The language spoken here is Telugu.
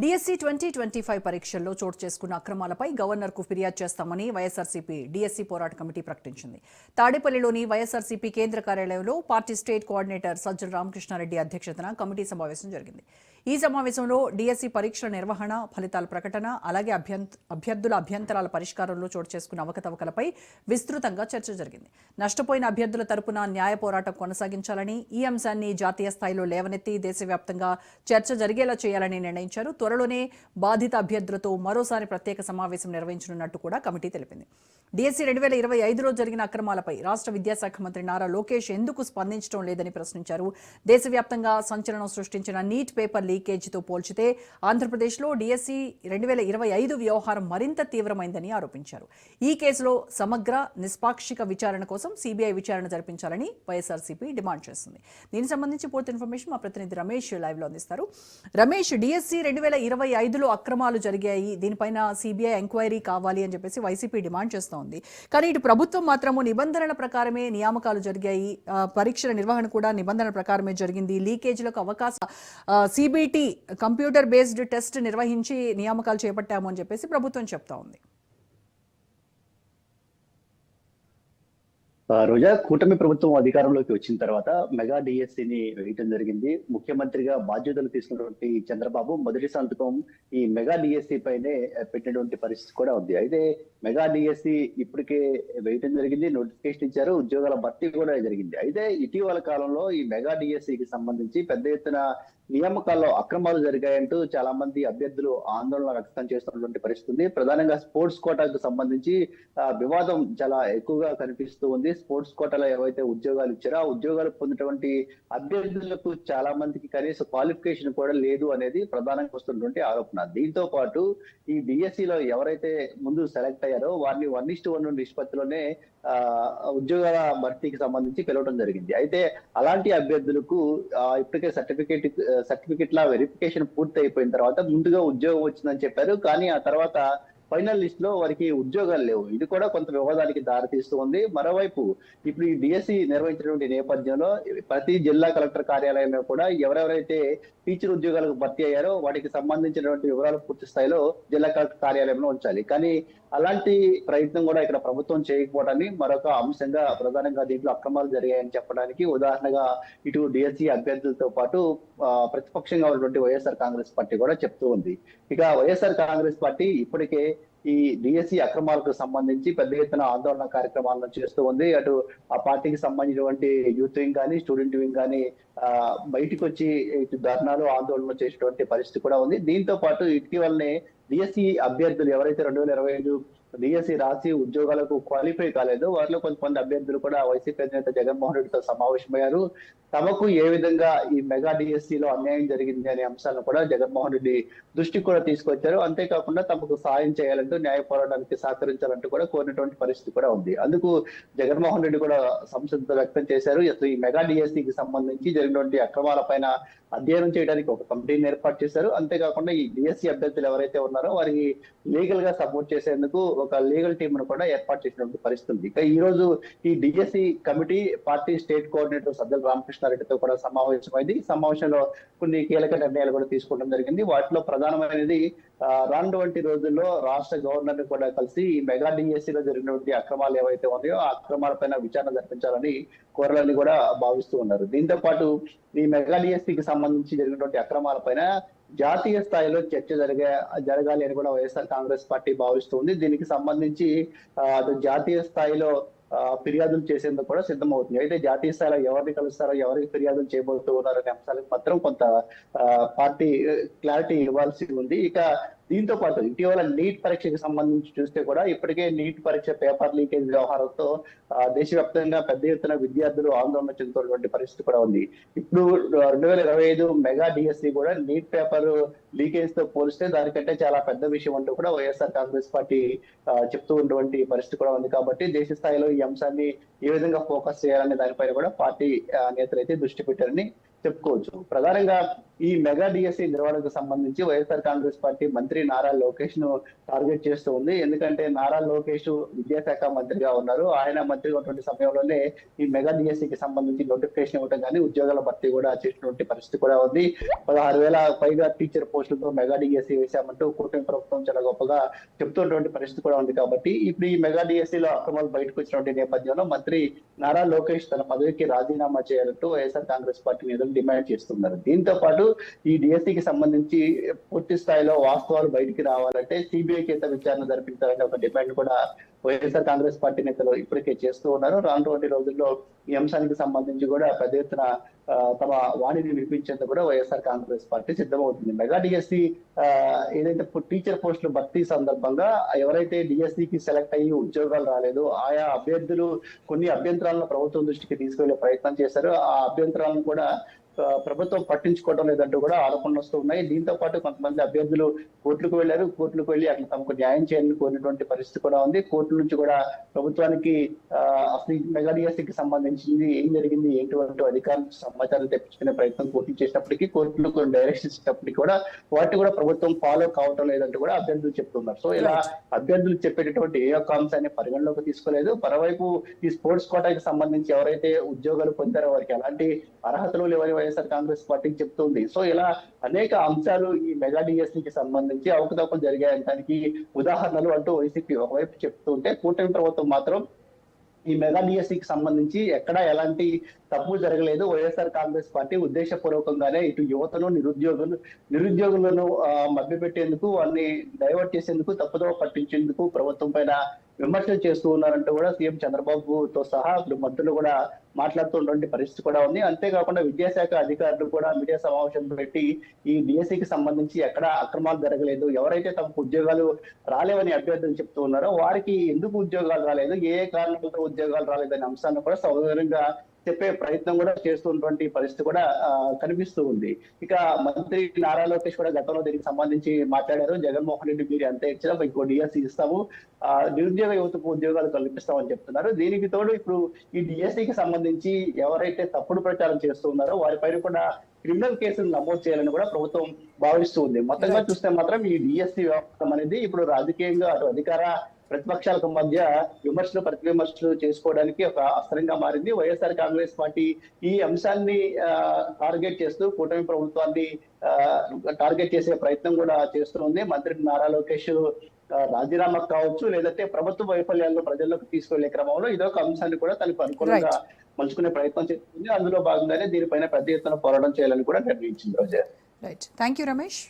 డిఎస్సి 2025 పరీక్షల్లో చోటు చేసుకున్న అక్రమాలపై గవర్నర్కు ఫిర్యాదు చేస్తామని వైఎస్ఆర్సీపీ డిఎస్సి పోరాట కమిటీ ప్రకటించింది. తాడేపల్లిలోని వైఎస్ఆర్సీపీ కేంద్ర కార్యాలయంలో party state coordinator Sajjala Ramakrishna Reddy అధ్యక్షతన కమిటీ సమావేశం జరిగింది. ఈ సమావేశంలో డిఎస్సి పరీక్షల నిర్వహణ, ఫలితాల ప్రకటన, అలాగే అభ్యర్థుల అభ్యంతరాల పరిష్కారంలో చోటు చేసుకున్న అవకతవకలపై విస్తృతంగా చర్చ జరిగింది. నష్టపోయిన అభ్యర్థుల తరపున న్యాయ పోరాటం కొనసాగించాలని, ఈ అంశాన్ని జాతీయ స్థాయిలో లేవనెత్తి దేశవ్యాప్తంగా చర్చ జరిగేలా చేయాలని నిర్ణయించారు. త్వరలోనే బాధిత అభ్యర్థులతో మరోసారి ప్రత్యేక సమావేశం నిర్వహించనున్నట్టు కూడా కమిటీ తెలిపింది. డిఎస్సి 2025లో జరిగిన అక్రమాలపై రాష్ట్ర విద్యాశాఖ మంత్రి నారా లోకేష్ ఎందుకు స్పందించడం లేదని ప్రశ్నించారు. దేశవ్యాప్తంగా సంచలనం సృష్టించిన నీట్ పేపర్ లీకేజీతో పోల్చితే ఆంధ్రప్రదేశ్లో డిఎస్సి 2025 వ్యవహారం మరింత తీవ్రమైందని ఆరోపించారు. ఈ కేసులో సమగ్ర నిష్పాక్షిక విచారణ కోసం సిబిఐ విచారణ జరిపించాలని వైఎస్ఆర్సీపీ డిమాండ్ చేస్తుంది. దీనికి సంబంధించి పూర్తి ఇన్ఫర్మేషన్ మా ప్రతినిధి రమేష్ లైవ్ లో అందిస్తారు. రమేష్, డిఎస్సి 2025లో అక్రమాలు జరిగాయి, దీనిపైన సిబిఐ ఎంక్వైరీ కావాలి అని చెప్పేసి వైసీపీ డిమాండ్ చేస్తోంది. కానీ ఇటు ప్రభుత్వం మాత్రము నిబంధనల ప్రకారమే నియామకాలు జరిగాయి, పరీక్షల నిర్వహణ కూడా నిబంధనల ప్రకారమే జరిగింది, లీకేజీలకు అవకాశం సిబిటి కంప్యూటర్ బేస్డ్ టెస్ట్ నిర్వహించి నియామకాలు చేపట్టాము అని చెప్పేసి ప్రభుత్వం చెప్తా ఉంది. రోజా, కూటమి ప్రభుత్వం అధికారంలోకి వచ్చిన తర్వాత మెగా డిఎస్సిని వేయటం జరిగింది. ముఖ్యమంత్రిగా బాధ్యతలు తీసుకున్నటువంటి చంద్రబాబు మొదటి సంతకం ఈ మెగా డిఎస్సి పైనే పెట్టినటువంటి పరిస్థితి కూడా ఉంది. అయితే మెగా డిఎస్సి ఇప్పటికే వేయటం జరిగింది, నోటిఫికేషన్ ఇచ్చారు, ఉద్యోగాల భర్తీ కూడా జరిగింది. అయితే ఇటీవల కాలంలో ఈ మెగా డిఎస్సికి సంబంధించి పెద్ద ఎత్తున నియామకాల్లో అక్రమాలు జరిగాయంటూ చాలా మంది అభ్యర్థులు ఆందోళన వ్యక్తం చేస్తున్నటువంటి పరిస్థితి ఉంది. ప్రధానంగా స్పోర్ట్స్ కోటాకు సంబంధించి వివాదం చాలా ఎక్కువగా కనిపిస్తూ ఉంది. స్పోర్ట్స్ కోటాలో ఏవైతే ఉద్యోగాలు ఇచ్చారో ఆ ఉద్యోగాలు పొందినటువంటి అభ్యర్థులకు చాలా మందికి కనీస క్వాలిఫికేషన్ కూడా లేదు అనేది ప్రధానంగా వస్తున్నటువంటి ఆరోపణ. దీంతో పాటు ఈ డిఎస్సిలో ఎవరైతే ముందు సెలెక్ట్ అయ్యారో వారిని 1:1 నిష్పత్తిలోనే ఉద్యోగాల భర్తీకి సంబంధించి పిలవడం జరిగింది. అయితే అలాంటి అభ్యర్థులకు ఇప్పటికే సర్టిఫికెట్ల వెరిఫికేషన్ పూర్తి అయిపోయిన తర్వాత ముందుగా ఉద్యోగం వచ్చిందని చెప్పారు. కానీ ఆ తర్వాత ఫైనల్ లిస్ట్ లో వారికి ఉద్యోగాలు లేవు. ఇది కూడా కొంత వివాదానికి దారితీస్తూ ఉంది. మరోవైపు ఇప్పుడు ఈ డిఎస్సి నిర్వహించినటువంటి నేపథ్యంలో ప్రతి జిల్లా కలెక్టర్ కార్యాలయంలో కూడా ఎవరెవరైతే టీచర్ ఉద్యోగాలకు భర్తీ అయ్యారో వాటికి సంబంధించినటువంటి వివరాలు పూర్తి స్థాయిలో జిల్లా కలెక్టర్ కార్యాలయంలో ఉంచాలి. కానీ అలాంటి ప్రయత్నం కూడా ఇక్కడ ప్రభుత్వం చేయకపోవడాన్ని మరొక అంశంగా ప్రధానంగా దీంట్లో అక్రమాలు జరిగాయని చెప్పడానికి ఉదాహరణగా ఇటు డిఎస్సి అభ్యర్థులతో పాటు ప్రతిపక్షంగా ఉన్నటువంటి వైఎస్ఆర్ కాంగ్రెస్ పార్టీ కూడా చెప్తూ ఉంది. ఇక వైఎస్ఆర్ కాంగ్రెస్ పార్టీ ఇప్పటికే ఈ డిఎస్సి అక్రమాలకు సంబంధించి పెద్ద ఎత్తున ఆందోళన కార్యక్రమాలను చేస్తూ ఉంది. అటు ఆ పార్టీకి సంబంధించినటువంటి యూత్ వింగ్ కానీ స్టూడెంట్ వింగ్ కానీ బయటకు వచ్చి ఇటు ధర్నాలు ఆందోళనలు చేసేటువంటి పరిస్థితి కూడా ఉంది. దీంతో పాటు ఇటీవలనే డిఎస్సి అభ్యర్థులు ఎవరైతే 2025 డిఎస్సి రాసి ఉద్యోగాలకు క్వాలిఫై కాలేదు వారిలో కొంతమంది అభ్యర్థులు కూడా వైసీపీ అధినేత జగన్మోహన్ రెడ్డితో సమావేశమయ్యారు. తమకు ఏ విధంగా ఈ మెగా డిఎస్సిలో అన్యాయం జరిగింది అనే అంశాలను కూడా జగన్మోహన్ రెడ్డి దృష్టికి కూడా తీసుకొచ్చారు. అంతేకాకుండా తమకు సాయం చేయాలంటూ న్యాయ పోరాటానికి సహకరించాలంటూ కూడా కోరినటువంటి పరిస్థితి కూడా ఉంది. అందుకు జగన్మోహన్ రెడ్డి కూడా సంసిద్ధత వ్యక్తం చేశారు. ఈ మెగా డిఎస్సికి సంబంధించి జరిగినటువంటి అక్రమాల పైన అధ్యయనం చేయడానికి ఒక కమిటీని ఏర్పాటు చేశారు. అంతేకాకుండా ఈ డిఎస్సి అభ్యర్థులు ఎవరైతే ఉన్నారో వారికి లీగల్ గా సపోర్ట్ చేసేందుకు ఒక లీగల్ టీమ్ ను కూడా ఏర్పాటు చేసినటువంటి పరిస్థితి ఉంది. ఇక ఈ రోజు ఈ DSC committee party state coordinator Sajjala రామకృష్ణారెడ్డితో కూడా సమావేశమైంది. ఈ సమావేశంలో కొన్ని కీలక నిర్ణయాలు కూడా తీసుకోవడం జరిగింది. వాటిలో ప్రధానమైనది రానువంటి రోజుల్లో రాష్ట్ర గవర్నర్ ని కూడా కలిసి ఈ మెగా డిఎస్సిలో జరిగినటువంటి అక్రమాలు ఏవైతే ఉన్నాయో ఆ అక్రమాలపైన విచారణ జరిపించాలని కోరాలని కూడా భావిస్తూ ఉన్నారు. దీంతో పాటు ఈ మెగా డిఎస్సికి సంబంధించి జరిగినటువంటి అక్రమాలపైన జాతీయ స్థాయిలో చర్చ జరగాలి అని కూడా వైఎస్ఆర్ కాంగ్రెస్ పార్టీ భావిస్తుంది. దీనికి సంబంధించి జాతీయ స్థాయిలో ఫిర్యాదులు చేసేందుకు కూడా సిద్ధమవుతుంది. అయితే జాతీయ స్థాయిలో ఎవరిని కలుస్తారో ఎవరికి ఫిర్యాదులు చేయబోతూ ఉన్నారో అనే అంశాలకు మాత్రం కొంత పార్టీ క్లారిటీ ఇవ్వాల్సి ఉంది. ఇక దీంతో పాటు ఇటీవల నీట్ పరీక్షకి సంబంధించి చూస్తే కూడా ఇప్పటికే నీట్ పరీక్ష పేపర్ లీకేజ్ వ్యవహారంతో దేశవ్యాప్తంగా పెద్ద ఎత్తున విద్యార్థులు ఆందోళన చెందుతున్నటువంటి పరిస్థితి కూడా ఉంది. ఇప్పుడు 2025 మెగా డిఎస్సి కూడా నీట్ పేపర్ లీకేజ్ తో పోలిస్తే దానికంటే చాలా పెద్ద విషయం అంటూ కూడా వైఎస్ఆర్ కాంగ్రెస్ పార్టీ చెప్తూ ఉన్నటువంటి పరిస్థితి కూడా ఉంది. కాబట్టి దేశ స్థాయిలో ఈ అంశాన్ని ఏ విధంగా ఫోకస్ చేయాలనే దానిపైన కూడా పార్టీ నేతలు అయితే దృష్టి పెట్టారని చెప్పుకోవచ్చు. ప్రధానంగా ఈ మెగా డిఎస్సి నిర్వహణకు సంబంధించి వైఎస్ఆర్ కాంగ్రెస్ పార్టీ మంత్రి నారా లోకేష్ ను టార్గెట్ చేస్తూ ఉంది. ఎందుకంటే నారా లోకేష్ విద్యాశాఖ మంత్రిగా ఉన్నారు. ఆయన మంత్రిగా ఉన్నటువంటి సమయంలోనే ఈ మెగా డిఎస్సికి సంబంధించి నోటిఫికేషన్ ఇవ్వడం కానీ ఉద్యోగాల భర్తీ కూడా చేసినటువంటి పరిస్థితి కూడా ఉంది. 16,000 పైగా టీచర్ పోస్టులతో మెగా డిఎస్సి వేశామంటూ కూటమి ప్రభుత్వం చాలా గొప్పగా చెప్తున్నటువంటి పరిస్థితి కూడా ఉంది. కాబట్టి ఇప్పుడు ఈ మెగా డిఎస్సిలో అక్రమాలు బయటకు వచ్చినటువంటి నేపథ్యంలో మంత్రి నారా లోకేష్ తన పదవికి రాజీనామా చేయాలంటూ వైఎస్ఆర్ కాంగ్రెస్ పార్టీ నేతలు డిమాండ్ చేస్తున్నారు. దీంతో పాటు ఈ డిఎస్సికి సంబంధించి పూర్తి స్థాయిలో వాస్తవాలు బయటికి రావాలంటే సిబిఐ చేత విచారణ జరిపించాలనే ఒక డిమాండ్ కూడా వైఎస్ఆర్ కాంగ్రెస్ పార్టీ నేతలు ఇప్పటికే చేస్తూ ఉన్నారు. రానున్నటువంటి రోజుల్లో ఈ అంశానికి సంబంధించి కూడా పెద్ద ఎత్తున తమ వాణిని వినిపించేందుకు కూడా వైఎస్ఆర్ కాంగ్రెస్ పార్టీ సిద్ధమవుతుంది. మెగా డిఎస్సి ఏదైతే టీచర్ పోస్టుల భర్తీ సందర్భంగా ఎవరైతే డిఎస్సికి సెలెక్ట్ అయ్యి ఉద్యోగాలు రాలేదు, ఆయా అభ్యర్థులు కొన్ని అభ్యంతరాలను ప్రభుత్వం దృష్టికి తీసుకెళ్లే ప్రయత్నం చేశారు. ఆ అభ్యంతరాలను కూడా ప్రభుత్వం పట్టించుకోవడం లేదంటూ కూడా ఆరోపణలు వస్తూ ఉన్నాయి. దీంతో పాటు కొంతమంది అభ్యర్థులు కోర్టులకు వెళ్లారు. కోర్టులకు వెళ్లి అట్లా తమకు న్యాయం చేయాలని కోరినటువంటి పరిస్థితి కూడా ఉంది. కోర్టుల నుంచి కూడా ప్రభుత్వానికి అసలు మెగా డిఎస్సికి సంబంధించింది ఏం జరిగింది, ఏంటి అధికారులకు సమాచారం తెప్పించుకునే ప్రయత్నం కోర్టులు చేసినప్పటికీ, కోర్టులు కొన్ని డైరెక్షన్స్ ఇచ్చినప్పటికీ కూడా వాటిని కూడా ప్రభుత్వం ఫాలో కావటం లేదంటూ కూడా అభ్యర్థులు చెప్తున్నారు. సో ఇలా అభ్యర్థులు చెప్పేటటువంటి ఏ ఒక్క అంశాన్ని పరిగణలోకి తీసుకోలేదు. మరోవైపు ఈ స్పోర్ట్స్ కోటాకి సంబంధించి ఎవరైతే ఉద్యోగాలు పొందారో వారికి ఎలాంటి అర్హతలు లేవని వైఎస్ఆర్ కాంగ్రెస్ పార్టీకి చెప్తుంది. సో ఇలా అనేక అంశాలు ఈ మెగా డిఎస్సికి సంబంధించి అవకతవకలు జరిగాయడానికి ఉదాహరణలు అంటూ వైసీపీ ఒకవైపు చెప్తుంటే, కూటమి ప్రభుత్వం మాత్రం ఈ మెగా డిఎస్సికి సంబంధించి ఎక్కడా ఎలాంటి తప్పు జరగలేదు. వైఎస్ఆర్ కాంగ్రెస్ పార్టీ ఉద్దేశపూర్వకంగానే ఇటు యువతను నిరుద్యోగులను మభ్యపెట్టేందుకు, వారిని డైవర్ట్ చేసేందుకు, తప్పుదోవ పట్టించేందుకు ప్రభుత్వం పైన విమర్శలు చేస్తూ ఉన్నారంటూ కూడా సీఎం చంద్రబాబుతో సహా మంత్రులు కూడా మాట్లాడుతున్నటువంటి పరిస్థితి కూడా ఉంది. అంతేకాకుండా విద్యాశాఖ అధికారులు కూడా మీడియా సమావేశం పెట్టి ఈ డిఎస్సికి సంబంధించి ఎక్కడ అక్రమాలు జరగలేదు, ఎవరైతే తమకు ఉద్యోగాలు రాలేవని అభ్యర్థులు చెప్తూ ఉన్నారో వారికి ఎందుకు ఉద్యోగాలు రాలేదు, ఏ కారణాలతో ఉద్యోగాలు రాలేదనే అంశాన్ని కూడా సౌకర్యంగా చెప్పే ప్రయత్నం కూడా చేస్తున్నటువంటి పరిస్థితి కూడా కనిపిస్తూ ఉంది. ఇక మంత్రి నారా లోకేష్ కూడా గతంలో దీనికి సంబంధించి మాట్లాడారు. జగన్మోహన్ రెడ్డి మీరు ఎంత ఇచ్చినా ఇంకో డిఎస్సి ఇస్తాము, నిరుద్యోగ యువతకు ఉద్యోగాలు కల్పిస్తామని చెప్తున్నారు. దీనికి తోడు ఇప్పుడు ఈ డిఎస్సికి సంబంధించి ఎవరైతే తప్పుడు ప్రచారం చేస్తూ ఉన్నారో వారిపైన కూడా క్రిమినల్ కేసులు నమోదు చేయాలని కూడా ప్రభుత్వం భావిస్తూ ఉంది. మొత్తంగా చూస్తే మాత్రం ఈ డిఎస్సి వ్యవహారం అనేది ఇప్పుడు రాజకీయంగా అటు అధికార ప్రతిపక్షాలకు మధ్య విమర్శలు ప్రతి విమర్శలు చేసుకోవడానికి ఒక అస్త్రంగా మారింది. వైఎస్ఆర్ కాంగ్రెస్ పార్టీ ఈ అంశాన్ని టార్గెట్ చేస్తూ కూటమి ప్రభుత్వాన్ని టార్గెట్ చేసే ప్రయత్నం కూడా చేస్తుంది. మంత్రి నారా లోకేష్ రాజీనామా కావచ్చు, లేదంటే ప్రభుత్వ వైఫల్యాలను ప్రజల్లోకి తీసుకెళ్లే క్రమంలో ఇదొక అంశాన్ని కూడా తనకు అనుకూలంగా మలుచుకునే ప్రయత్నం చేస్తుంది. అందులో భాగంగానే దీనిపైన పెద్ద ఎత్తున పోరాటం చేయాలని కూడా నిర్ణయించింది. Roja. Right, thank you Ramesh.